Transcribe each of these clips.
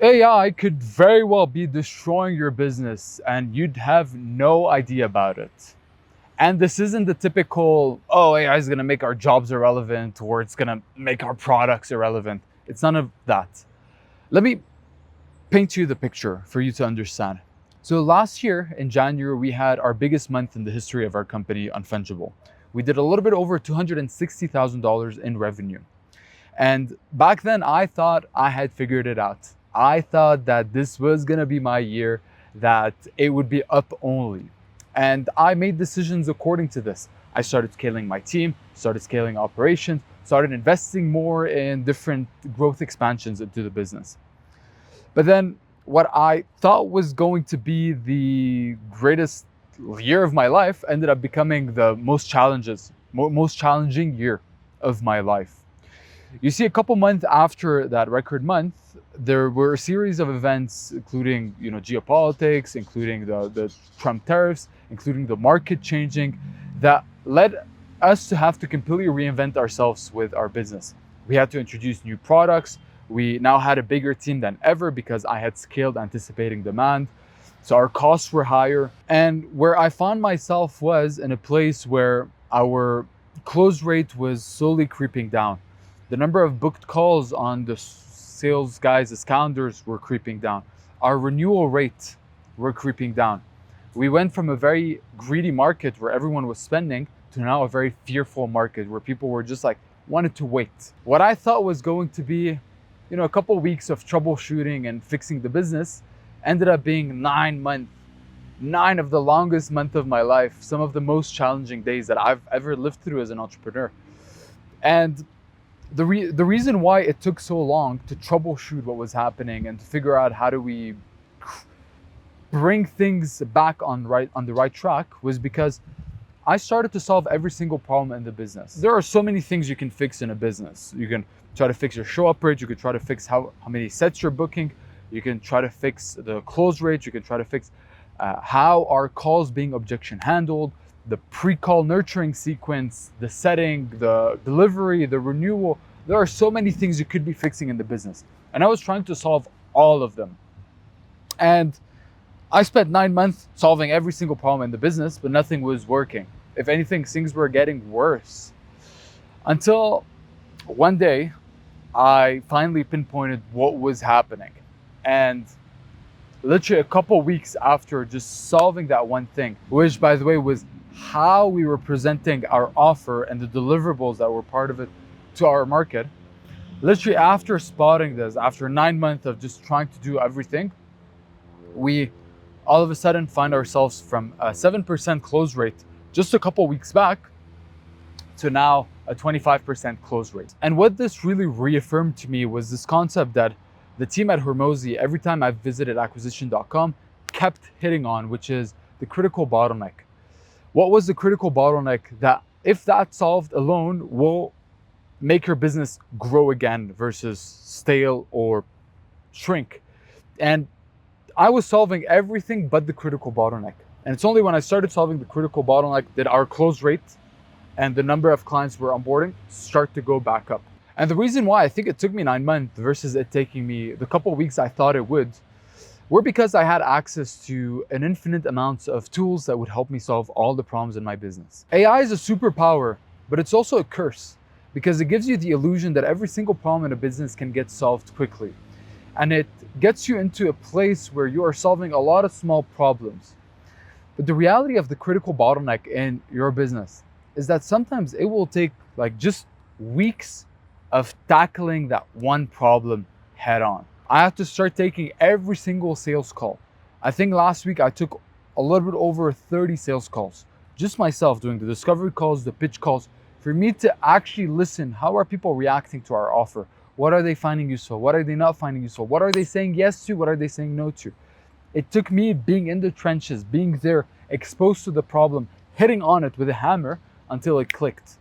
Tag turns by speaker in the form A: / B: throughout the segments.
A: AI could very well be destroying your business and you'd have no idea about it. And this isn't the typical, oh, AI is going to make our jobs irrelevant or it's going to make our products irrelevant. It's none of that. Let me paint you the picture for you to understand. So last year in January, we had our biggest month in the history of our company, Unfungible. We did a little bit over $260,000 in revenue. And back then, I thought I had figured it out. I thought that this was going to be my year, that it would be up only. And I made decisions according to this. I started scaling my team, started scaling operations, started investing more in different growth expansions into the business. But then what I thought was going to be the greatest year of my life ended up becoming the most challenging year of my life. You see, a couple months after that record month, there were a series of events, including geopolitics, including the Trump tariffs, including the market changing, that led us to have to completely reinvent ourselves with our business. We had to introduce new products. We now had a bigger team than ever because I had scaled anticipating demand. So our costs were higher. And where I found myself was in a place where our close rate was slowly creeping down. The number of booked calls on the sales guys' calendars were creeping down. Our renewal rate were creeping down. We went from a very greedy market where everyone was spending to now a very fearful market where people were just like wanted to wait. What I thought was going to be, a couple of weeks of troubleshooting and fixing the business ended up being 9 months, 9 of the longest months of my life, some of the most challenging days that I've ever lived through as an entrepreneur. And the reason why it took so long to troubleshoot what was happening and to figure out how do we bring things back on the right track was because I started to solve every single problem in the business. There are so many things you can fix in a business. You can try to fix your show up rate. You can try to fix how many sets you're booking. You can try to fix the close rate. You can try to fix how are calls being objection handled, the pre-call nurturing sequence, the setting, the delivery, the renewal. There are so many things you could be fixing in the business. And I was trying to solve all of them. And I spent 9 months solving every single problem in the business, but nothing was working. If anything, things were getting worse. Until one day, I finally pinpointed what was happening. And literally a couple weeks after just solving that one thing, which by the way was how we were presenting our offer and the deliverables that were part of it to our market, literally after spotting this, after 9 months of just trying to do everything, we all of a sudden find ourselves from a 7% close rate just a couple weeks back to now a 25% close rate. And what this really reaffirmed to me was this concept that the team at Hormozi, every time I visited acquisition.com, kept hitting on, which is the critical bottleneck. What was the critical bottleneck that, if that's solved alone, will make your business grow again versus stale or shrink? And I was solving everything but the critical bottleneck. And it's only when I started solving the critical bottleneck did our close rate and the number of clients we're onboarding start to go back up. And the reason why I think it took me 9 months versus it taking me the couple of weeks I thought it would were because I had access to an infinite amount of tools that would help me solve all the problems in my business. AI is a superpower, but it's also a curse because it gives you the illusion that every single problem in a business can get solved quickly. And it gets you into a place where you are solving a lot of small problems. But the reality of the critical bottleneck in your business is that sometimes it will take like just weeks of tackling that one problem head on. I have to start taking every single sales call. I think last week I took a little bit over 30 sales calls, just myself doing the discovery calls, the pitch calls, for me to actually listen. How are people reacting to our offer? What are they finding useful? What are they not finding useful? What are they saying yes to? What are they saying no to? It took me being in the trenches, being there, exposed to the problem, hitting on it with a hammer until it clicked.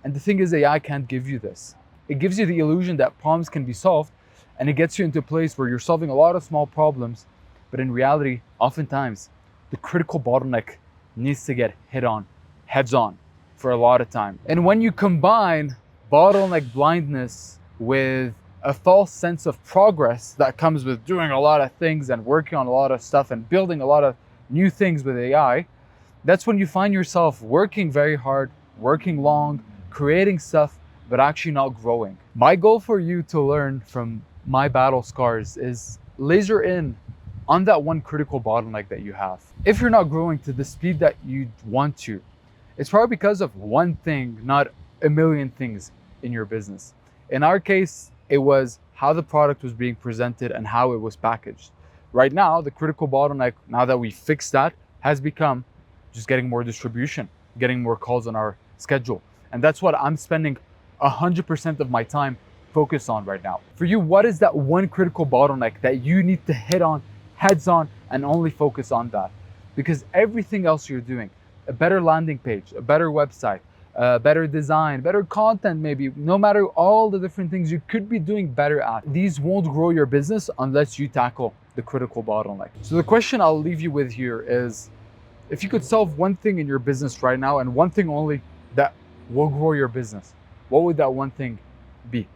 A: And the thing is, AI can't give you this. It gives you the illusion that problems can be solved, and it gets you into a place where you're solving a lot of small problems, but in reality, oftentimes, the critical bottleneck needs to get hit on, heads on, for a lot of time. And when you combine bottleneck blindness with a false sense of progress that comes with doing a lot of things and working on a lot of stuff and building a lot of new things with AI, that's when you find yourself working very hard, working long, creating stuff, but actually not growing. My goal for you to learn from my battle scars is laser in on that one critical bottleneck that you have. If you're not growing to the speed that you want to, it's probably because of one thing, not a million things in your business. In our case, it was how the product was being presented and how it was packaged. Right now, the critical bottleneck, now that we fixed that, has become just getting more distribution, getting more calls on our schedule. And that's what I'm spending 100% of my time focused on right now. For you, what is that one critical bottleneck that you need to hit on heads on and only focus on that? Because everything else you're doing, a better landing page, a better website, better design, better content, maybe, no matter all the different things you could be doing better at, these won't grow your business unless you tackle the critical bottleneck. So the question I'll leave you with here is, if you could solve one thing in your business right now and one thing only that will grow your business, what would that one thing be?